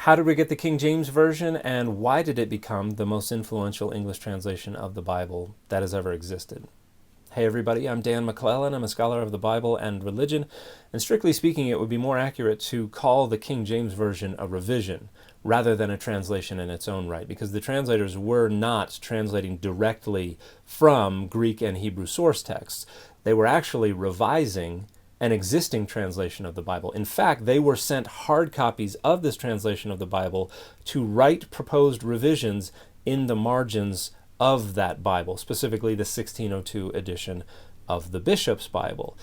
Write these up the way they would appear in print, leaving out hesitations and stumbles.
How did we get the King James Version, and why did it become the most influential English translation of the Bible that has ever existed? Hey everybody, I'm Dan McClellan. I'm a scholar of the Bible and religion, and strictly speaking, it would be more accurate to call the King James Version a revision rather than a translation in its own right, because the translators were not translating directly from Greek and Hebrew source texts. They were actually revising an existing translation of the Bible. In fact, they were sent hard copies of this translation of the Bible to write proposed revisions in the margins of that Bible, specifically the 1602 edition of the Bishop's Bible.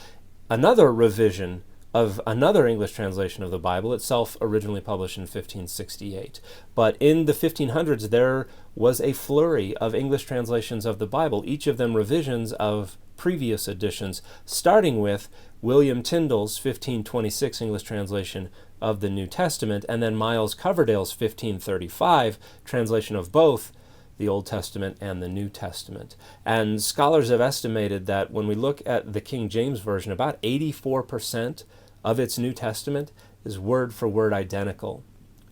Another revision of another English translation of the Bible, itself originally published in 1568. But in the 1500s, there was a flurry of English translations of the Bible, each of them revisions of previous editions, starting with William Tyndale's 1526 English translation of the New Testament, and then Miles Coverdale's 1535 translation of both the Old Testament and the New Testament. And scholars have estimated that when we look at the King James Version, about 84% of its New Testament is word for word identical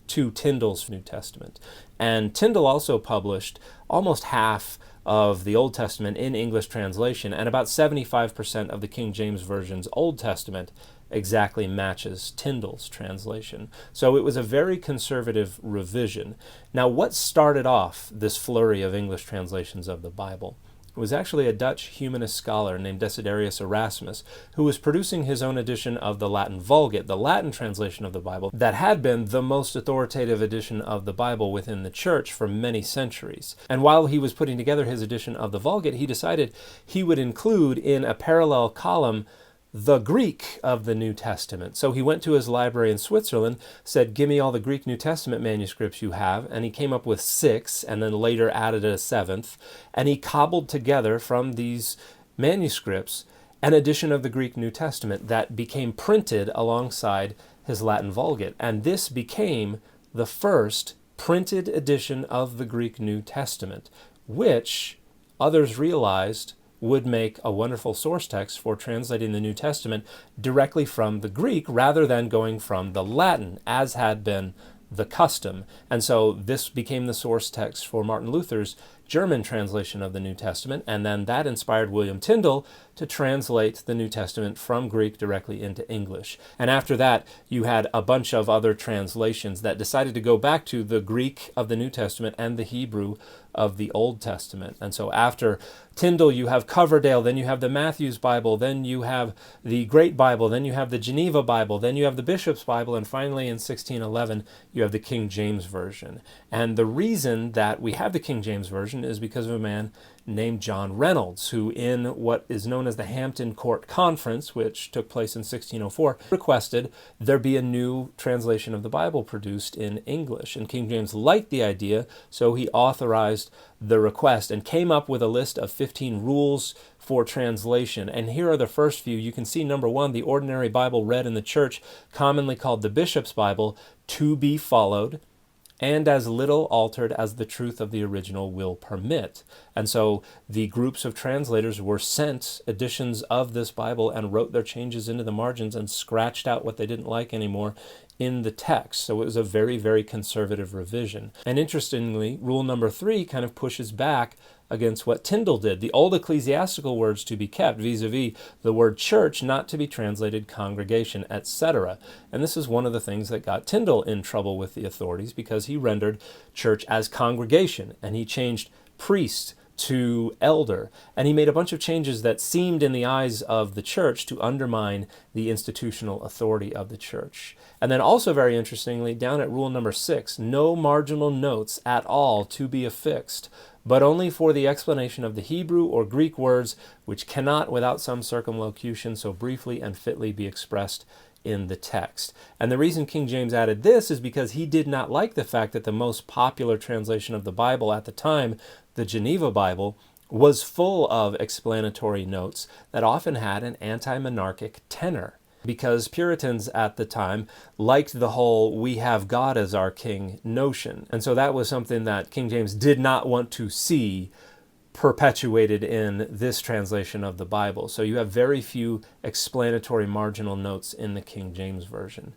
to Tyndale's New Testament. And Tyndale also published almost half of the Old Testament in English translation, and about 75% of the King James Version's Old Testament exactly matches Tyndale's translation. So it was a very conservative revision. Now, what started off this flurry of English translations of the Bible? It was actually a Dutch humanist scholar named Desiderius Erasmus who was producing his own edition of the Latin Vulgate, the Latin translation of the Bible that had been the most authoritative edition of the Bible within the church for many centuries. And while he was putting together his edition of the Vulgate, he decided he would include in a parallel column the Greek of the New Testament. So he went to his library in Switzerland, said, "Give me all the Greek New Testament manuscripts you have," and he came up with 6, and then later added a 7th, and he cobbled together from these manuscripts an edition of the Greek New Testament that became printed alongside his Latin Vulgate, and this became the first printed edition of the Greek New Testament, which others realized would make a wonderful source text for translating the New Testament directly from the Greek rather than going from the Latin, as had been the custom. And so this became the source text for Martin Luther's German translation of the New Testament, and then that inspired William Tyndale to translate the New Testament from Greek directly into English. And after that, you had a bunch of other translations that decided to go back to the Greek of the New Testament and the Hebrew of the Old Testament. And so after Tyndale, you have Coverdale, then you have the Matthew's Bible, then you have the Great Bible, then you have the Geneva Bible, then you have the Bishop's Bible, and finally in 1611, you have the King James Version. And the reason that we have the King James Version is because of a man named John Reynolds, who in what is known as the Hampton Court Conference, which took place in 1604, requested there be a new translation of the Bible produced in English. And King James liked the idea, so he authorized the request and came up with a list of 15 rules for translation. And here are the first few. You can see number 1, the ordinary Bible read in the church, commonly called the Bishop's Bible, to be followed, and as little altered as the truth of the original will permit. And so the groups of translators were sent editions of this Bible and wrote their changes into the margins and scratched out what they didn't like anymore in the text. So it was a very, very conservative revision. And interestingly, rule number 3 kind of pushes back against what Tyndale did. The old ecclesiastical words to be kept, vis-a-vis the word church not to be translated congregation, etc. And this is one of the things that got Tyndale in trouble with the authorities, because he rendered church as congregation, and he changed priest to elder, and he made a bunch of changes that seemed in the eyes of the church to undermine the institutional authority of the church. And then also very interestingly, down at rule number 6, no marginal notes at all to be affixed, but only for the explanation of the Hebrew or Greek words which cannot without some circumlocution so briefly and fitly be expressed in the text. And the reason King James added this is because he did not like the fact that the most popular translation of the Bible at the time, the Geneva Bible, was full of explanatory notes that often had an anti-monarchic tenor, because Puritans at the time liked the whole "we have God as our king" notion. And so that was something that King James did not want to see perpetuated in this translation of the Bible. So you have very few explanatory marginal notes in the King James Version.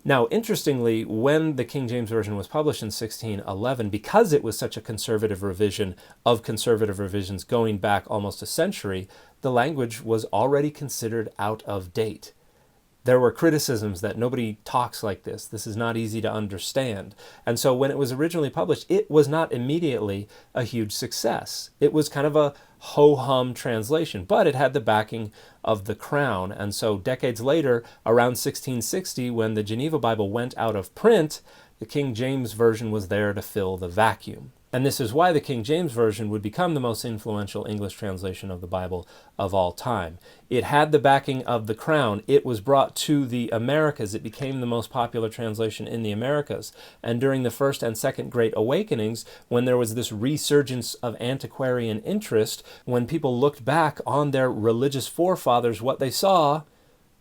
Now, interestingly, when the King James Version was published in 1611, because it was such a conservative revision of conservative revisions going back almost a century, the language was already considered out of date. There were criticisms that nobody talks like this. This is not easy to understand. And so when it was originally published, it was not immediately a huge success. It was kind of a ho-hum translation, but it had the backing of the crown. And so decades later, around 1660, when the Geneva Bible went out of print, the King James Version was there to fill the vacuum. And this is why the King James Version would become the most influential English translation of the Bible of all time. It had the backing of the crown. It was brought to the Americas. It became the most popular translation in the Americas. And during the First and Second Great Awakenings, when there was this resurgence of antiquarian interest, when people looked back on their religious forefathers, what they saw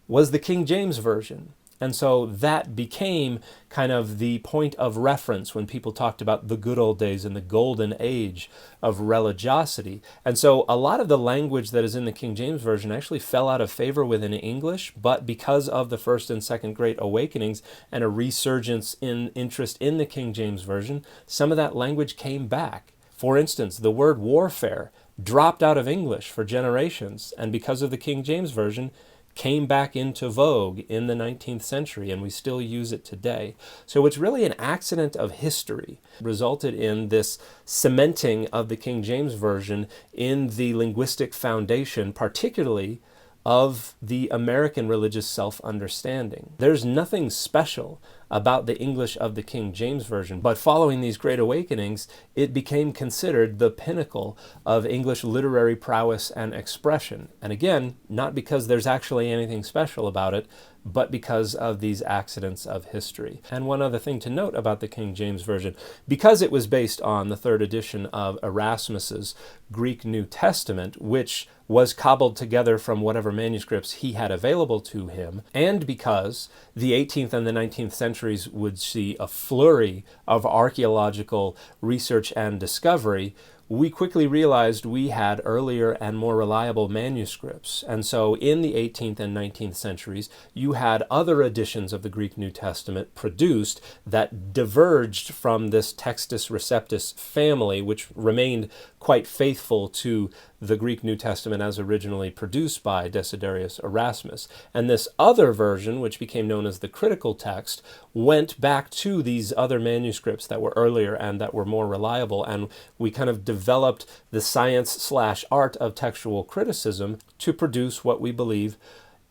was the King James Version. And so that became kind of the point of reference when people talked about the good old days and the golden age of religiosity. And so a lot of the language that is in the King James Version actually fell out of favor within English, but because of the First and Second Great Awakenings and a resurgence in interest in the King James Version, some of that language came back. For instance, the word warfare dropped out of English for generations, and because of the King James Version, came back into vogue in the 19th century, and we still use it today. So it's really an accident of history, resulted in this cementing of the King James Version in the linguistic foundation, particularly of the American religious self-understanding. There's nothing special about the English of the King James Version, but following these great awakenings, it became considered the pinnacle of English literary prowess and expression. And again, not because there's actually anything special about it, but because of these accidents of history. And one other thing to note about the King James Version, because it was based on the third edition of Erasmus's Greek New Testament, which was cobbled together from whatever manuscripts he had available to him, and because the 18th and the 19th centuries would see a flurry of archaeological research and discovery, we quickly realized we had earlier and more reliable manuscripts. And so in the 18th and 19th centuries, you had other editions of the Greek New Testament produced that diverged from this Textus Receptus family, which remained quite faithful to the Greek New Testament as originally produced by Desiderius Erasmus. And this other version, which became known as the critical text, went back to these other manuscripts that were earlier and that were more reliable, and we kind of developed the science/art of textual criticism to produce what we believe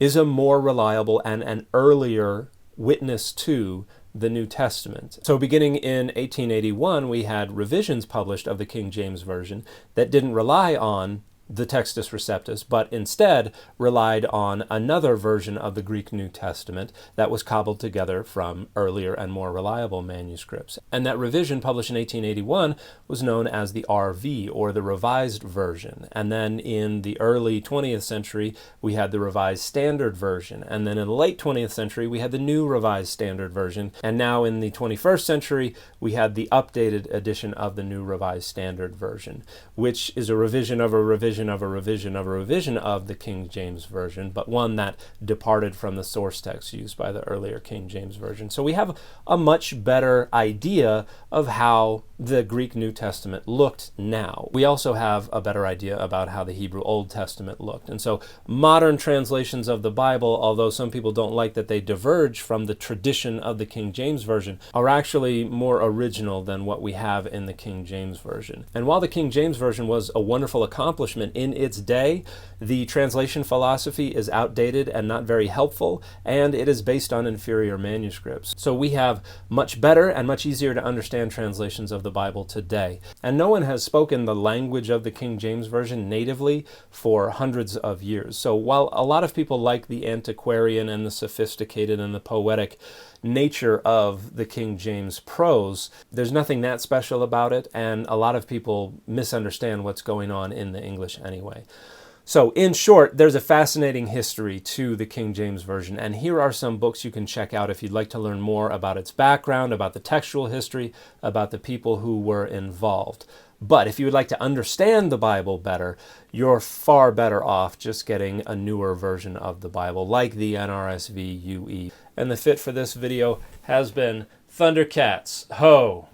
is a more reliable and an earlier witness to the New Testament. So beginning in 1881, we had revisions published of the King James Version that didn't rely on the Textus Receptus, but instead relied on another version of the Greek New Testament that was cobbled together from earlier and more reliable manuscripts. And that revision, published in 1881, was known as the RV, or the Revised Version. And then in the early 20th century, we had the Revised Standard Version. And then in the late 20th century, we had the New Revised Standard Version. And now in the 21st century, we had the updated edition of the New Revised Standard Version, which is a revision of a revision of a revision of a revision of the King James Version, but one that departed from the source text used by the earlier King James Version. So we have a much better idea of how the Greek New Testament looked now. We also have a better idea about how the Hebrew Old Testament looked. And so modern translations of the Bible, although some people don't like that they diverge from the tradition of the King James Version, are actually more original than what we have in the King James Version. And while the King James Version was a wonderful accomplishment in its day, the translation philosophy is outdated and not very helpful, and it is based on inferior manuscripts. So we have much better and much easier to understand translations of the Bible today. And no one has spoken the language of the King James Version natively for hundreds of years. So while a lot of people like the antiquarian and the sophisticated and the poetic nature of the King James prose, there's nothing that special about it, and a lot of people misunderstand what's going on in the English anyway. So, in short, there's a fascinating history to the King James Version, and here are some books you can check out if you'd like to learn more about its background, about the textual history, about the people who were involved. But if you would like to understand the Bible better, you're far better off just getting a newer version of the Bible, like the NRSV UE. And the fit for this video has been Thundercats. Ho!